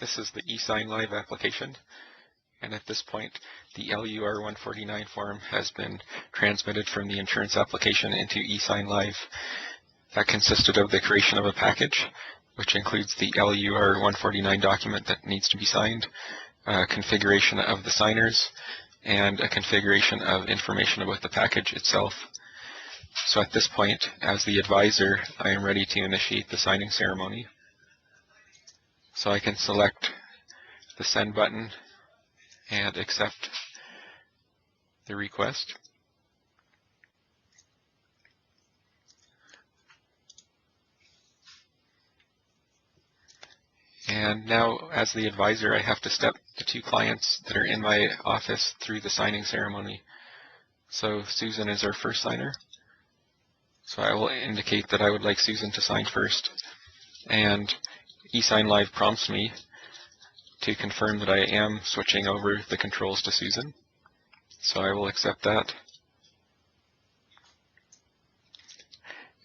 This is the e-SignLive application, and at this point the LUR 149 form has been transmitted from the insurance application into e-SignLive. That consisted of the creation of a package, which includes the LUR 149 document that needs to be signed, a configuration of the signers, and a configuration of information about the package itself. So at this point, as the advisor, I am ready to initiate the signing ceremony. So I can select the send button and accept the request. And now, as the advisor, I have to step the two clients that are in my office through the signing ceremony. So Susan is our first signer. So I will indicate that I would like Susan to sign first. And e-SignLive prompts me to confirm that I am switching over the controls to Susan. So I will accept that.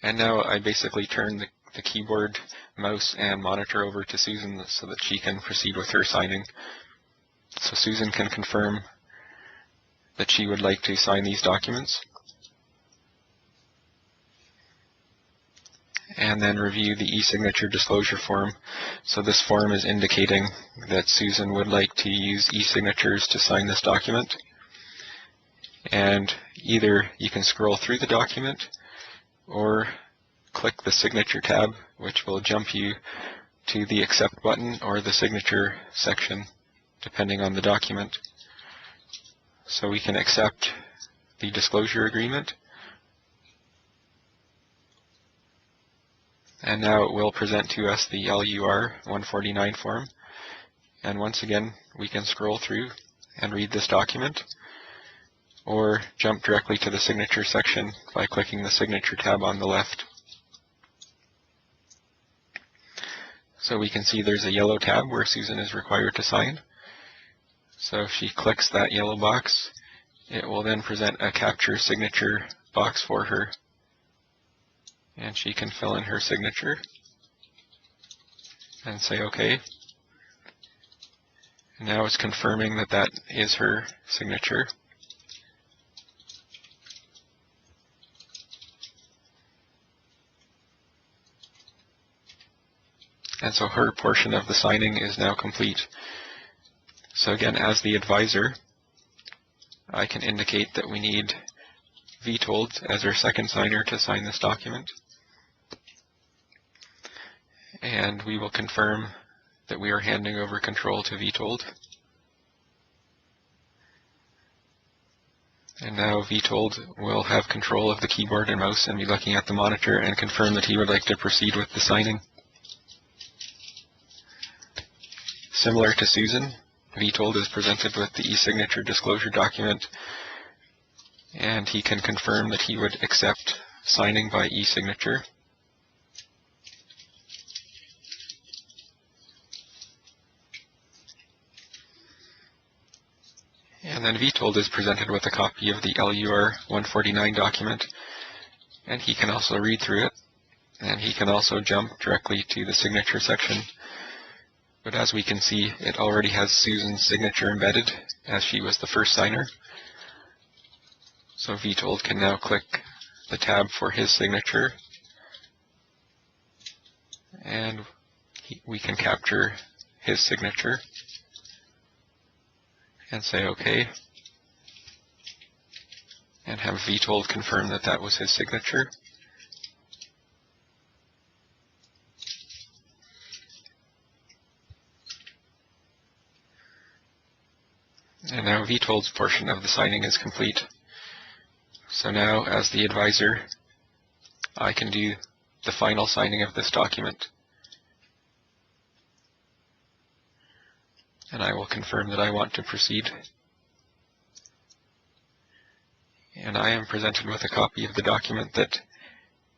And now I basically turn the keyboard, mouse, and monitor over to Susan so that she can proceed with her signing. So Susan can confirm that she would like to sign these documents, and then review the e-signature disclosure form. So this form is indicating that Susan would like to use e-signatures to sign this document. And either you can scroll through the document or click the signature tab, which will jump you to the accept button or the signature section, depending on the document. So we can accept the disclosure agreement. And now it will present to us the LUR 149 form. And once again, we can scroll through and read this document, or jump directly to the signature section by clicking the signature tab on the left. So we can see there's a yellow tab where Susan is required to sign. So if she clicks that yellow box, it will then present a capture signature box for her. And she can fill in her signature and say OK. And now it's confirming that that is her signature. And so her portion of the signing is now complete. So again, as the advisor, I can indicate that we need Vitold as our second signer to sign this document. And we will confirm that we are handing over control to Vitold. And now Vitold will have control of the keyboard and mouse and be looking at the monitor and confirm that he would like to proceed with the signing. Similar to Susan, Vitold is presented with the e-signature disclosure document, and he can confirm that he would accept signing by e-signature. And then Vitold is presented with a copy of the LUR 149 document, and he can also read through it, and he can also jump directly to the signature section. But as we can see, it already has Susan's signature embedded, as she was the first signer. So Vitold can now click the tab for his signature, and we can capture his signature and say OK, and have Vitold confirm that that was his signature. And now Vitold's portion of the signing is complete. So now, as the advisor, I can do the final signing of this document. And I will confirm that I want to proceed. And I am presented with a copy of the document that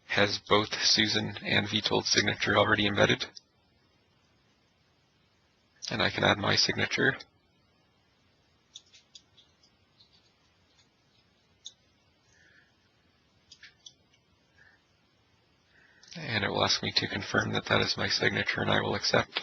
has both Susan and Vitold's signature already embedded. And I can add my signature. And it will ask me to confirm that that is my signature, and I will accept.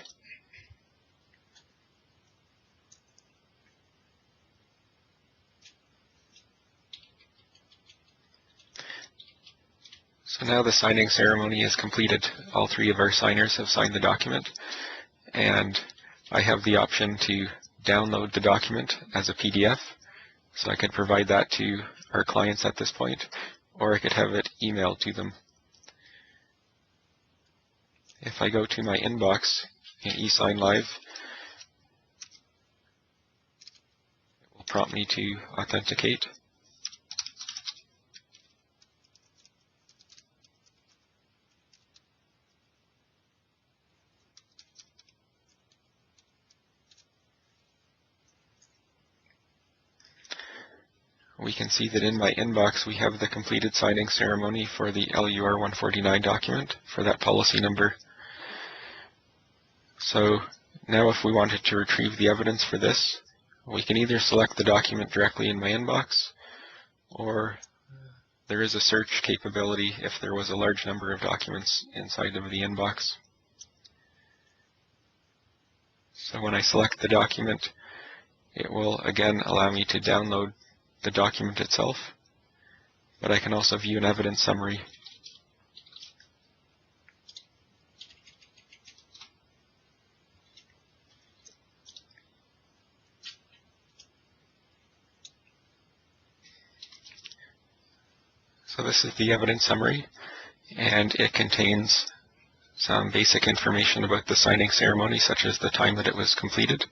So now the signing ceremony is completed. All three of our signers have signed the document, and I have the option to download the document as a PDF. So I could provide that to our clients at this point, or I could have it emailed to them. If I go to my inbox in e-SignLive, it will prompt me to authenticate. We can see that in my inbox we have the completed signing ceremony for the LUR 149 document for that policy number. So now if we wanted to retrieve the evidence for this, we can either select the document directly in my inbox, or there is a search capability if there was a large number of documents inside of the inbox. So when I select the document, it will again allow me to download the document itself, but I can also view an evidence summary. So this is the evidence summary, and it contains some basic information about the signing ceremony, such as the time that it was completed.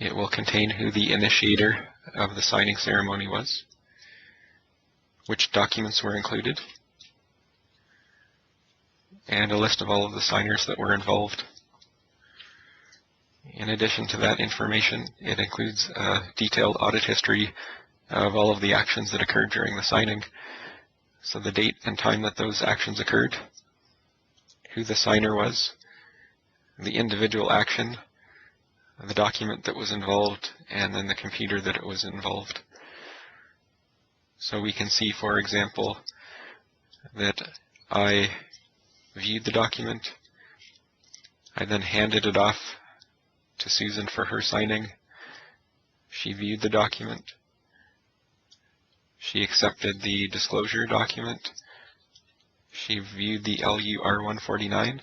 It will contain who the initiator of the signing ceremony was, which documents were included, and a list of all of the signers that were involved. In addition to that information, it includes a detailed audit history of all of the actions that occurred during the signing, so the date and time that those actions occurred, who the signer was, the individual action, the document that was involved, and then the computer that it was involved. So we can see, for example, that I viewed the document, I then handed it off to Susan for her signing. She viewed the document, she accepted the disclosure document, she viewed the LUR 149,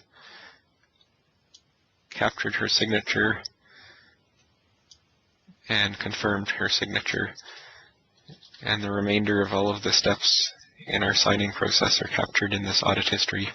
captured her signature, and confirmed her signature, and the remainder of all of the steps in our signing process are captured in this audit history.